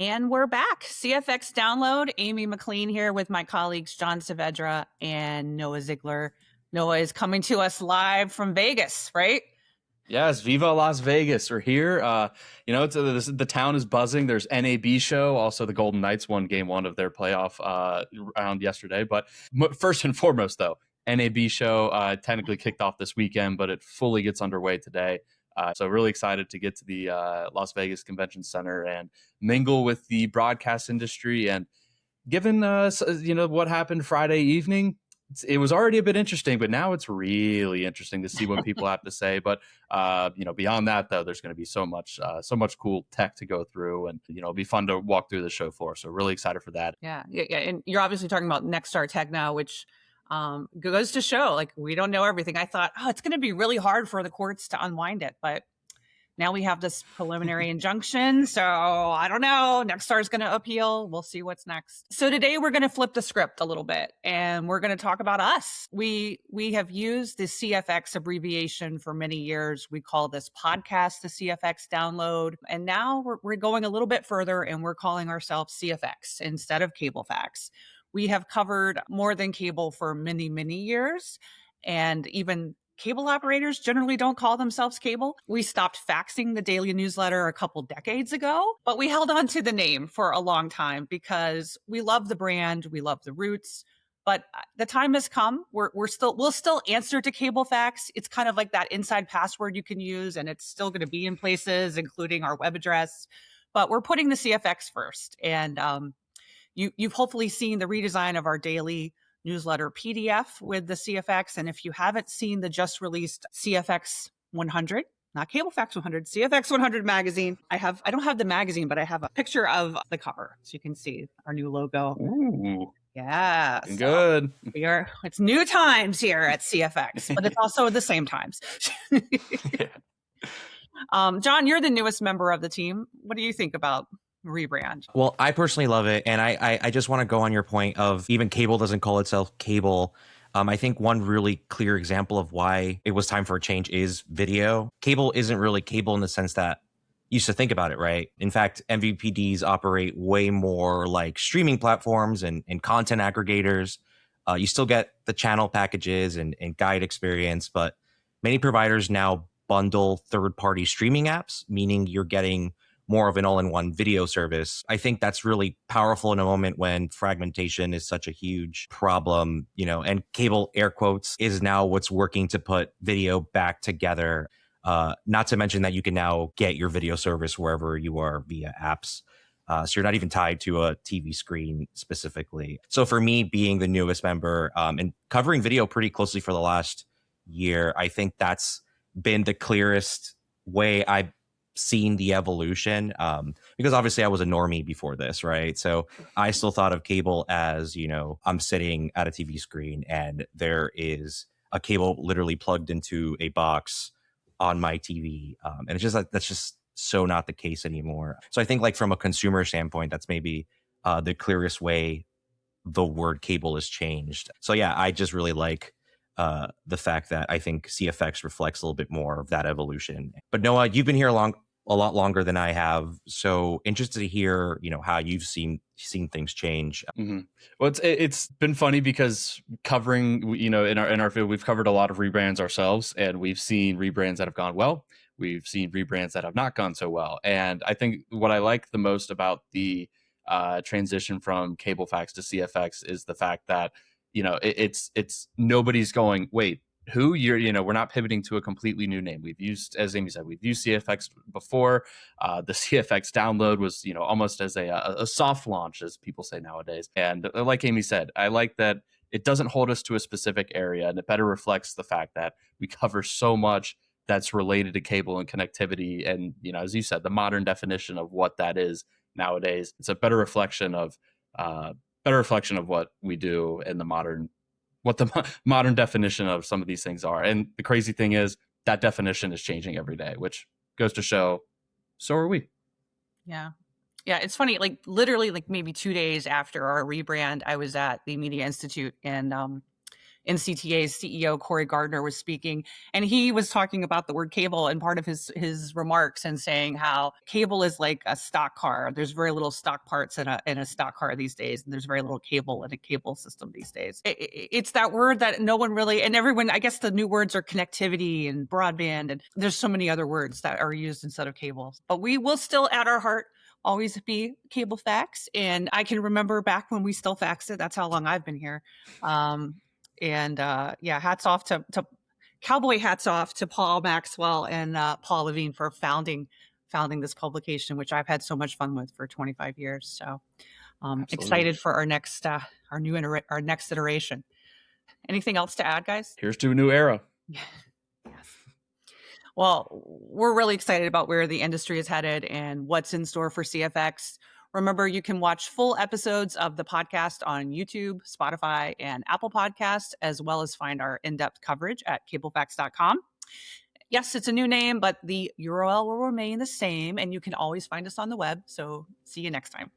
And we're back. CFX Download. Amy McLean here with my colleagues John Saavedra and Noah Ziegler. Noah is coming to us live from Vegas, right? Yes, Viva Las Vegas. We're here. The town is buzzing. There's NAB show. Also, the Golden Knights won game one of their playoff round yesterday. But first and foremost, though, NAB show technically kicked off this weekend, but it fully gets underway today. So really excited to get to the Las Vegas Convention Center and mingle with the broadcast industry. And given what happened Friday evening, it was already a bit interesting, but now it's really interesting to see what people have to say. But beyond that, though, there's going to be so much cool tech to go through, and it'll be fun to walk through the show floor. So really excited for that. Yeah. And you're obviously talking about Nexstar Tech now, which goes to show like we don't know everything. I thought, it's going to be really hard for the courts to unwind it, but now we have this preliminary injunction. So I don't know. Nexstar is going to appeal. We'll see what's next. So today we're going to flip the script a little bit and we're going to talk about us. We have used the CFX abbreviation for many years. We call this podcast the CFX Download. And now we're going a little bit further and we're calling ourselves CFX instead of Cablefax. We have covered more than cable for many, many years. And even cable operators generally don't call themselves cable. We stopped faxing the daily newsletter a couple decades ago, but we held on to the name for a long time because we love the brand, we love the roots. But the time has come. We'll still answer to Cablefax. It's kind of like that inside password you can use, and it's still going to be in places, including our web address. But we're putting the CFX first, and you've hopefully seen the redesign of our daily newsletter PDF with the CFX. And if you haven't seen the just released CFX 100, not Cablefax 100, CFX 100 magazine, I don't have the magazine, but I have a picture of the cover. So you can see our new logo. Ooh. Yeah. Good. It's new times here at CFX, but it's also the same times. John, you're the newest member of the team. What do you think about rebrand? Well, I personally love it. And I just want to go on your point of even cable doesn't call itself cable. I think one really clear example of why it was time for a change is video. Cable isn't really cable in the sense that you used to think about it, right? In fact, MVPDs operate way more like streaming platforms and content aggregators. You still get the channel packages and guide experience, but many providers now bundle third-party streaming apps, meaning you're getting more of an all-in-one video service. I think that's really powerful in a moment when fragmentation is such a huge problem, and cable, air quotes, is now what's working to put video back together. Not to mention that you can now get your video service wherever you are via apps. So you're not even tied to a TV screen specifically. So for me, being the newest member and covering video pretty closely for the last year, I think that's been the clearest way I've seen the evolution, because obviously I was a normie before this, right? So I still thought of cable as, I'm sitting at a TV screen and there is a cable literally plugged into a box on my TV. And it's just like, that's just so not the case anymore. So I think like from a consumer standpoint, that's maybe the clearest way the word cable has changed. So yeah, I just really like the fact that I think CFX reflects a little bit more of that evolution. But Noah, you've been here a lot longer than I have. So interested to hear, how you've seen things change. Mm-hmm. Well, it's been funny because covering, in our field, we've covered a lot of rebrands ourselves, and we've seen rebrands that have gone well. We've seen rebrands that have not gone so well. And I think what I like the most about the transition from Cablefax to CFX is the fact that, it's nobody's going, wait, who we're not pivoting to a completely new name. We've used, as Amy said, we've used CFX before. The CFX download was, almost as a soft launch, as people say nowadays. And like Amy said, I like that it doesn't hold us to a specific area, and it better reflects the fact that we cover so much that's related to cable and connectivity. And, as you said, the modern definition of what that is nowadays, it's a better reflection of what we do in the what the modern definition of some of these things are. And the crazy thing is that definition is changing every day, which goes to show so are we. Yeah. Yeah. It's funny, like literally like maybe 2 days after our rebrand, I was at the Media Institute and NCTA's CEO Corey Gardner was speaking, and he was talking about the word cable and part of his remarks, and saying how cable is like a stock car. There's very little stock parts in a stock car these days, and there's very little cable in a cable system these days. It's that word that no one really, and everyone, I guess the new words are connectivity and broadband, and there's so many other words that are used instead of cable. But we will still, at our heart, always be Cablefax. And I can remember back when we still faxed it. That's how long I've been here. Hats off to cowboy hats off to Paul Maxwell and Paul Levine for founding this publication, which I've had so much fun with for 25 years. So excited for our next iteration. Anything else to add, guys? Here's to a new era. Yes. Well, we're really excited about where the industry is headed and what's in store for CFX. Remember, you can watch full episodes of the podcast on YouTube, Spotify, and Apple Podcasts, as well as find our in-depth coverage at cablefax.com. Yes, it's a new name, but the URL will remain the same, and you can always find us on the web. So see you next time.